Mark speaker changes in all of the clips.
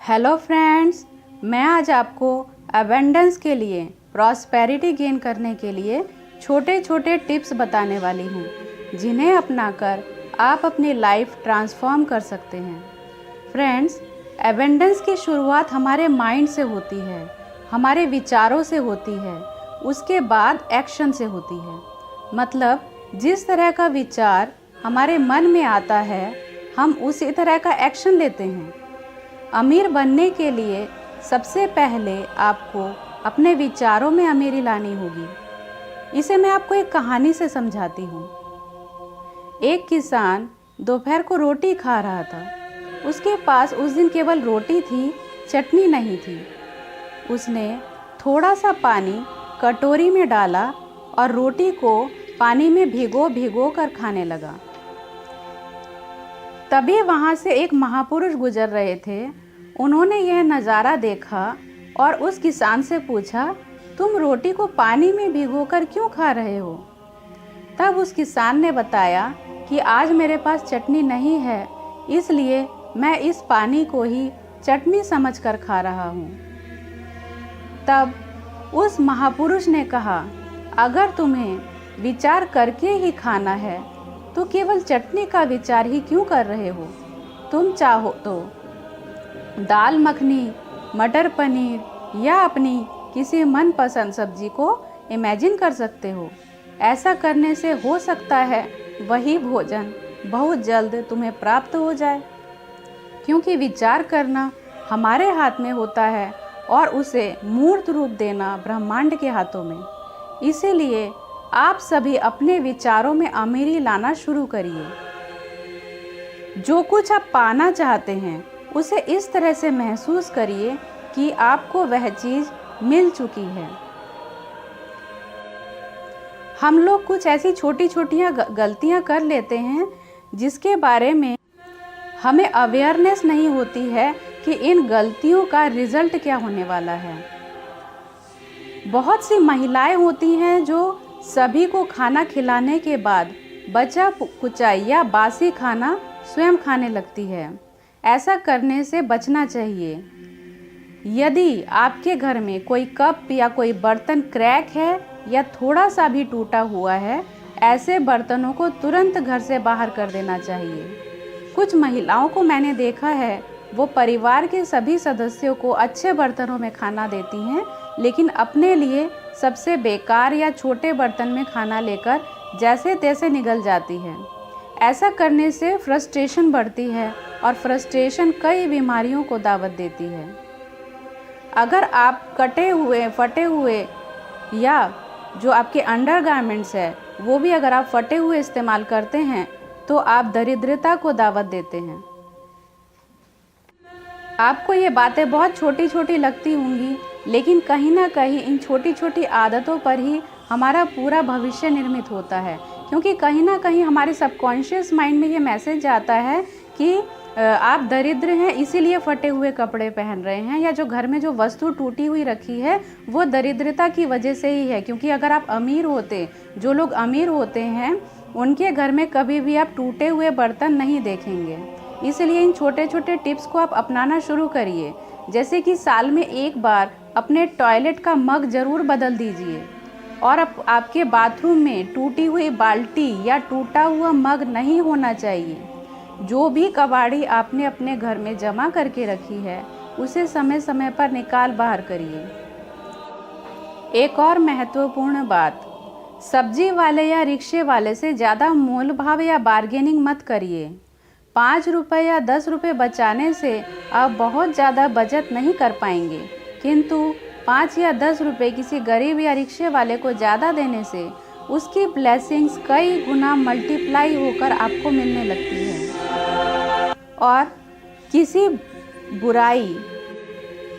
Speaker 1: Hello friends, मैं आज आपको अबेंडेंस के लिए, प्रॉस्पेरिटी गेन करने के लिए छोटे छोटे टिप्स बताने वाली हूँ, जिन्हें अपनाकर आप अपनी लाइफ ट्रांसफॉर्म कर सकते हैं। फ्रेंड्स, अबेंडेंस की शुरुआत हमारे माइंड से होती है, हमारे विचारों से होती है, उसके बाद एक्शन से होती है। मतलब जिस तरह का विचार हमारे मन में आता है, हम उसी तरह का एक्शन लेते हैं। अमीर बनने के लिए सबसे पहले आपको अपने विचारों में अमीरी लानी होगी। इसे मैं आपको एक कहानी से समझाती हूँ। एक किसान दोपहर को रोटी खा रहा था। उसके पास उस दिन केवल रोटी थी, चटनी नहीं थी। उसने थोड़ा सा पानी कटोरी में डाला और रोटी को पानी में भिगो भिगो कर खाने लगा। तभी वहाँ से एक महापुरुष गुजर रहे थे। उन्होंने यह नज़ारा देखा और उस किसान से पूछा, तुम रोटी को पानी में भिगोकर क्यों खा रहे हो? तब उस किसान ने बताया कि आज मेरे पास चटनी नहीं है, इसलिए मैं इस पानी को ही चटनी समझकर खा रहा हूँ। तब उस महापुरुष ने कहा, अगर तुम्हें विचार करके ही खाना है तो केवल चटनी का विचार ही क्यों कर रहे हो? तुम चाहो तो दाल मखनी, मटर पनीर या अपनी किसी मनपसंद सब्जी को इमेजिन कर सकते हो। ऐसा करने से हो सकता है वही भोजन बहुत जल्द तुम्हें प्राप्त हो जाए, क्योंकि विचार करना हमारे हाथ में होता है और उसे मूर्त रूप देना ब्रह्मांड के हाथों में। इसीलिए आप सभी अपने विचारों में अमीरी लाना शुरू करिए। जो कुछ आप पाना चाहते हैं उसे इस तरह से महसूस करिए कि आपको वह चीज़ मिल चुकी है। हम लोग कुछ ऐसी छोटी छोटियाँ गलतियाँ कर लेते हैं जिसके बारे में हमें अवेयरनेस नहीं होती है कि इन गलतियों का रिजल्ट क्या होने वाला है। बहुत सी महिलाएं होती हैं जो सभी को खाना खिलाने के बाद बचा कुचा या बासी खाना स्वयं खाने लगती है। ऐसा करने से बचना चाहिए। यदि आपके घर में कोई कप या कोई बर्तन क्रैक है या थोड़ा सा भी टूटा हुआ है, ऐसे बर्तनों को तुरंत घर से बाहर कर देना चाहिए। कुछ महिलाओं को मैंने देखा है, वो परिवार के सभी सदस्यों को अच्छे बर्तनों में खाना देती हैं, लेकिन अपने लिए सबसे बेकार या छोटे बर्तन में खाना लेकर जैसे तैसे निगल जाती है। ऐसा करने से फ्रस्ट्रेशन बढ़ती है और फ्रस्ट्रेशन कई बीमारियों को दावत देती है। अगर आप कटे हुए, फटे हुए या जो आपके अंडरगारमेंट्स है वो भी अगर आप फटे हुए इस्तेमाल करते हैं तो आप दरिद्रता को दावत देते हैं। आपको ये बातें बहुत छोटी छोटी लगती होंगी, लेकिन कहीं ना कहीं इन छोटी छोटी आदतों पर ही हमारा पूरा भविष्य निर्मित होता है। क्योंकि कहीं ना कहीं हमारे सबकॉन्शियस माइंड में ये मैसेज आता है कि आप दरिद्र हैं, इसीलिए फटे हुए कपड़े पहन रहे हैं, या जो घर में जो वस्तु टूटी हुई रखी है वो दरिद्रता की वजह से ही है। क्योंकि अगर आप अमीर होते, जो लोग अमीर होते हैं उनके घर में कभी भी आप टूटे हुए बर्तन नहीं देखेंगे। इसलिए इन छोटे छोटे टिप्स को आप अपनाना शुरू करिए। जैसे कि साल में एक बार अपने टॉयलेट का मग ज़रूर बदल दीजिए, और आपके बाथरूम में टूटी हुई बाल्टी या टूटा हुआ मग नहीं होना चाहिए। जो भी कबाड़ी आपने अपने घर में जमा करके रखी है उसे समय समय पर निकाल बाहर करिए। एक और महत्वपूर्ण बात, सब्जी वाले या रिक्शे वाले से ज़्यादा मोल भाव या बार्गेनिंग मत करिए। 5 रुपये या 10 रुपये बचाने से आप बहुत ज़्यादा बचत नहीं कर पाएंगे, किंतु 5 या 10 रुपये किसी गरीब या रिक्शे वाले को ज़्यादा देने से उसकी ब्लेसिंग्स कई गुना मल्टीप्लाई होकर आपको मिलने लगती है। और किसी बुराई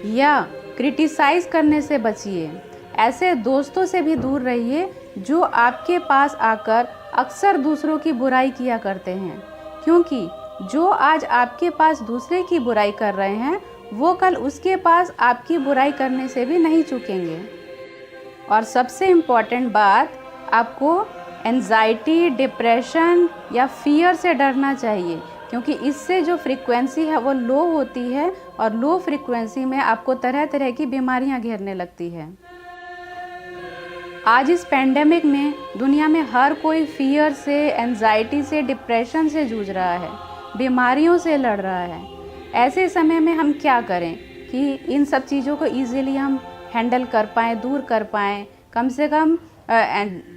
Speaker 1: या क्रिटिसाइज़ करने से बचिए। ऐसे दोस्तों से भी दूर रहिए जो आपके पास आकर अक्सर दूसरों की बुराई किया करते हैं, क्योंकि जो आज आपके पास दूसरे की बुराई कर रहे हैं वो कल उसके पास आपकी बुराई करने से भी नहीं चूकेंगे। और सबसे इम्पॉर्टेंट बात, आपको एंजाइटी, डिप्रेशन या फियर से डरना चाहिए, क्योंकि इससे जो फ्रीक्वेंसी है वो लो होती है और लो फ्रीक्वेंसी में आपको तरह तरह की बीमारियां घेरने लगती है। आज इस पेंडेमिक में दुनिया में हर कोई फियर से, एंजाइटी से, डिप्रेशन से जूझ रहा है, बीमारियों से लड़ रहा है। ऐसे समय में हम क्या करें कि इन सब चीज़ों को ईज़िली हम हैंडल कर पाएँ, दूर कर पाएँ, कम से कम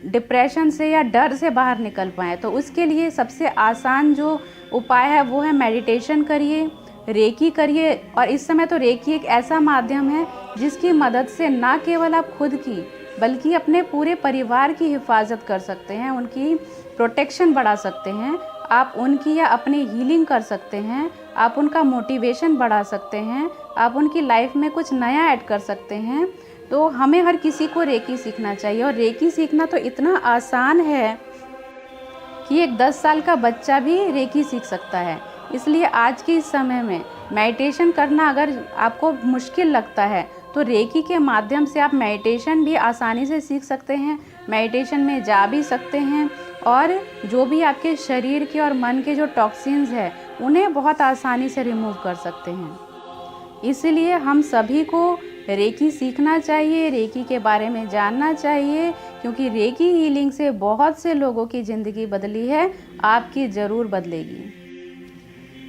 Speaker 1: डिप्रेशन से या डर से बाहर निकल पाएँ। तो उसके लिए सबसे आसान जो उपाय है वो है मेडिटेशन करिए, रेकी करिए। और इस समय तो रेकी एक ऐसा माध्यम है जिसकी मदद से ना केवल आप खुद की बल्कि अपने पूरे परिवार की हिफाजत कर सकते हैं, उनकी प्रोटेक्शन बढ़ा सकते हैं, आप उनकी या अपनी हीलिंग कर सकते हैं, आप उनका मोटिवेशन बढ़ा सकते हैं, आप उनकी लाइफ में कुछ नया ऐड कर सकते हैं। तो हमें हर किसी को रेकी सीखना चाहिए। और रेकी सीखना तो इतना आसान है कि एक 10 साल का बच्चा भी रेकी सीख सकता है। इसलिए आज के इस समय में मेडिटेशन करना अगर आपको मुश्किल लगता है तो रेकी के माध्यम से आप मेडिटेशन भी आसानी से सीख सकते हैं, मेडिटेशन में जा भी सकते हैं और जो भी आपके शरीर के और मन के जो टॉक्सिन्स हैं उन्हें बहुत आसानी से रिमूव कर सकते हैं। इसलिए हम सभी को रेकी सीखना चाहिए, रेकी के बारे में जानना चाहिए, क्योंकि रेकी हीलिंग से बहुत से लोगों की ज़िंदगी बदली है, आपकी ज़रूर बदलेगी।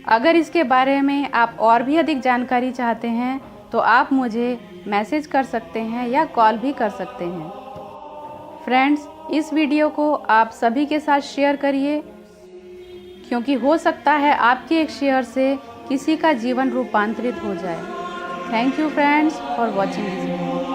Speaker 1: अगर इसके बारे में आप और भी अधिक जानकारी चाहते हैं तो आप मुझे मैसेज कर सकते हैं या कॉल भी कर सकते हैं। फ्रेंड्स, इस वीडियो को आप सभी के साथ शेयर करिए, क्योंकि हो सकता है आपके एक शेयर से किसी का जीवन रूपांतरित हो जाए। Thank you friends for watching this video.